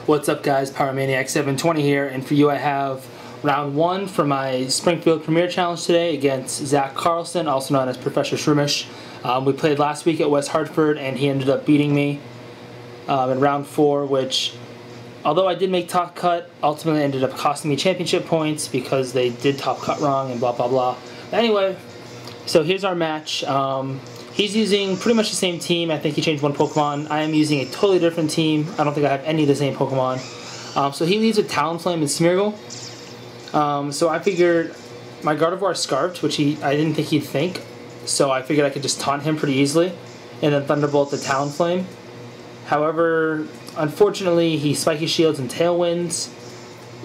What's up, guys? Pyromaniac720 here, and for you I have round 1 for my Springfield Premier Challenge today against Zach Carlson, also known as Professor Shroomish. We played last week at West Hartford, and he ended up beating me in round 4, which, although I did make top cut, ultimately ended up costing me championship points because they did top cut wrong and blah blah blah. But anyway, so here's our match. He's using pretty much the same team. I think he changed one Pokemon. I am using a totally different team. I don't think I have any of the same Pokemon. So he leads with Talonflame and Smeargle. So I figured my Gardevoir Scarfed, which I didn't think he'd think. So I figured I could just taunt him pretty easily. And then Thunderbolt the Talonflame. However, unfortunately, he Spiky Shields and Tailwinds.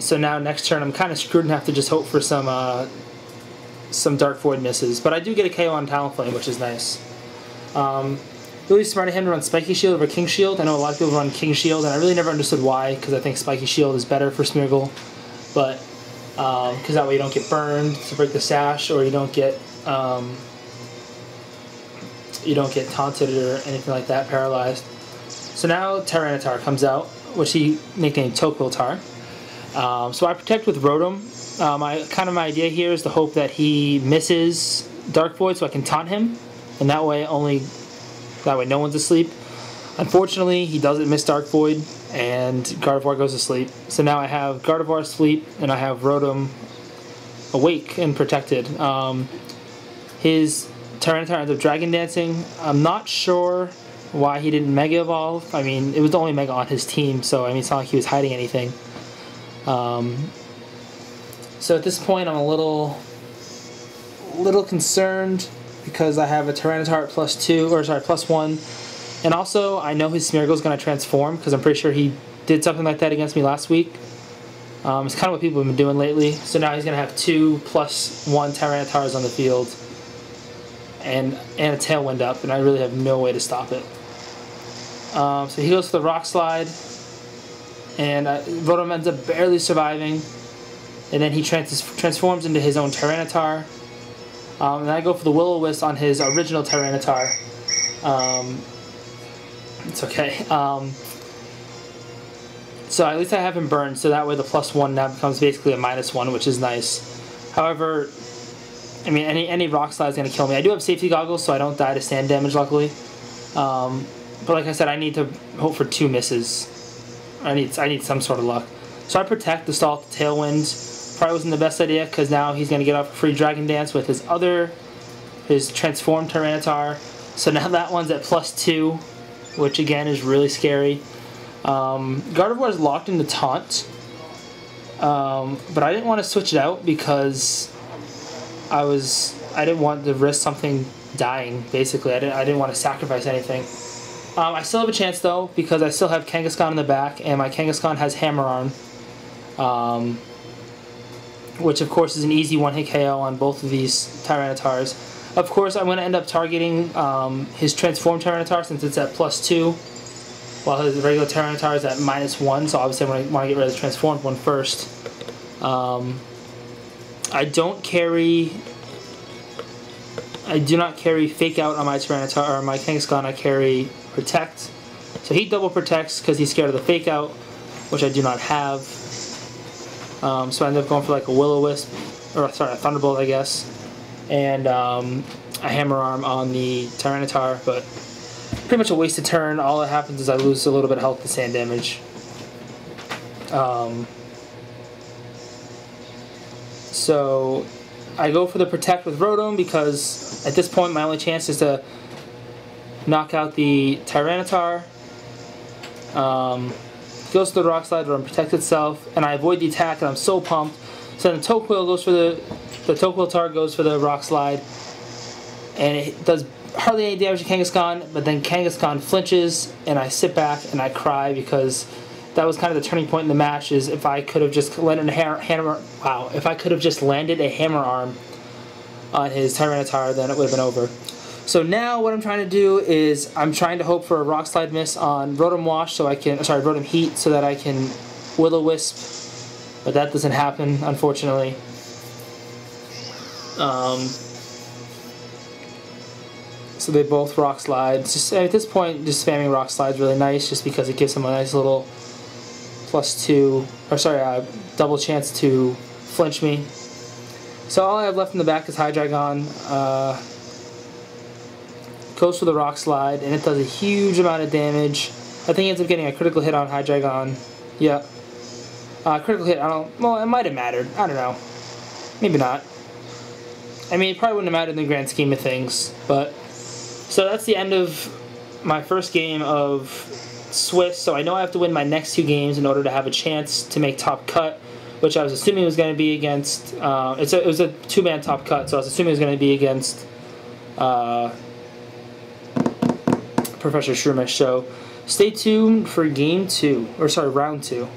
So now next turn I'm kind of screwed and have to just hope for some Dark Void misses. But I do get a KO on Talonflame, which is nice. Really smart of him to run Spiky Shield over King Shield. I know a lot of people run King Shield, and I really never understood why, because I think Spiky Shield is better for Smeargle. But, because that way you don't get burned to break the sash, or you don't get taunted or anything like that, paralyzed. So now Tyranitar comes out, which he nicknamed Topiltar. So I protect with Rotom. My idea here is to hope that he misses Dark Void so I can taunt him, and that way no one's asleep. Unfortunately, he doesn't miss Dark Void, and Gardevoir goes to sleep. So now I have Gardevoir asleep, and I have Rotom awake and protected. His Tyranitar ends up Dragon Dancing. I'm not sure why he didn't Mega Evolve. I mean, it was the only Mega on his team, so I mean, it's not like he was hiding anything. So at this point, I'm a little concerned because I have a Tyranitar at +1, and also I know his Smeargle is going to transform because I'm pretty sure he did something like that against me last week. It's kind of what people have been doing lately. So now he's going to have 2 +1 Tyranitars on the field, and a Tailwind up, and I really have no way to stop it. So he goes for the Rock Slide, and Rotom ends up barely surviving. And then he transforms into his own Tyranitar. And I go for the Will-O-Wisp on his original Tyranitar. It's okay. So at least I have him burned, so that way the +1 now becomes basically a -1, which is nice. However, I mean, any Rock Slide is going to kill me. I do have Safety Goggles, so I don't die to sand damage, luckily. But like I said, I need to hope for 2 misses. I need some sort of luck. So I protect the stall to Tailwind. Probably wasn't the best idea because now he's going to get off a free Dragon Dance with his transformed Tyranitar. So now that one's at +2, which again is really scary. Gardevoir is locked into Taunt, but I didn't want to switch it out because I didn't want to risk something dying. Basically, I didn't want to sacrifice anything. I still have a chance though because I still have Kangaskhan in the back, and my Kangaskhan has Hammer Arm. Which of course is an easy one-hit KO on both of these Tyranitars. Of course, I'm going to end up targeting his transformed Tyranitar since it's at +2, while his regular Tyranitar is at -1, so obviously I want to get rid of the transformed one first. I do not carry Fake Out on my Tyranitar, or my Kangaskhan. I carry Protect. So he double protects because he's scared of the Fake Out, which I do not have. So I ended up going for like a Will-O-Wisp, or sorry, a Thunderbolt, I guess, and a Hammer Arm on the Tyranitar, but pretty much a wasted turn. All that happens is I lose a little bit of health to sand damage. So I go for the Protect with Rotom because at this point my only chance is to knock out the Tyranitar. Goes to the Rock Slide, Rotom protects itself, and I avoid the attack, and I'm so pumped. So then the Toquil goes for the Topiltar goes for the Rock Slide, and it does hardly any damage to Kangaskhan, but then Kangaskhan flinches, and I sit back and I cry because that was kind of the turning point in the match. Is if I could have just landed a Hammer Arm on his Tyranitar, then it would have been over. So now what I'm trying to do is I'm trying to hope for a Rock Slide miss on Rotom Wash so I can, Rotom Heat so that I can Will-O-Wisp, but that doesn't happen, unfortunately. So they both Rock Slide. Just at this point, just spamming Rock Slide is really nice, just because it gives them a nice little +2, or sorry, double chance to flinch me. So all I have left in the back is Hydreigon. Goes for the Rock Slide, and it does a huge amount of damage. I think he ends up getting a critical hit on Hydreigon. Yeah. Critical hit, well, it might have mattered. I don't know. Maybe not. I mean, it probably wouldn't have mattered in the grand scheme of things, but... So that's the end of my first game of Swiss, so I know I have to win my next 2 games in order to have a chance to make top cut, which I was assuming was going to be against... it was a 2-man top cut, so I was assuming it was going to be against Professor Shroomish. So stay tuned for game 2, or sorry, round 2.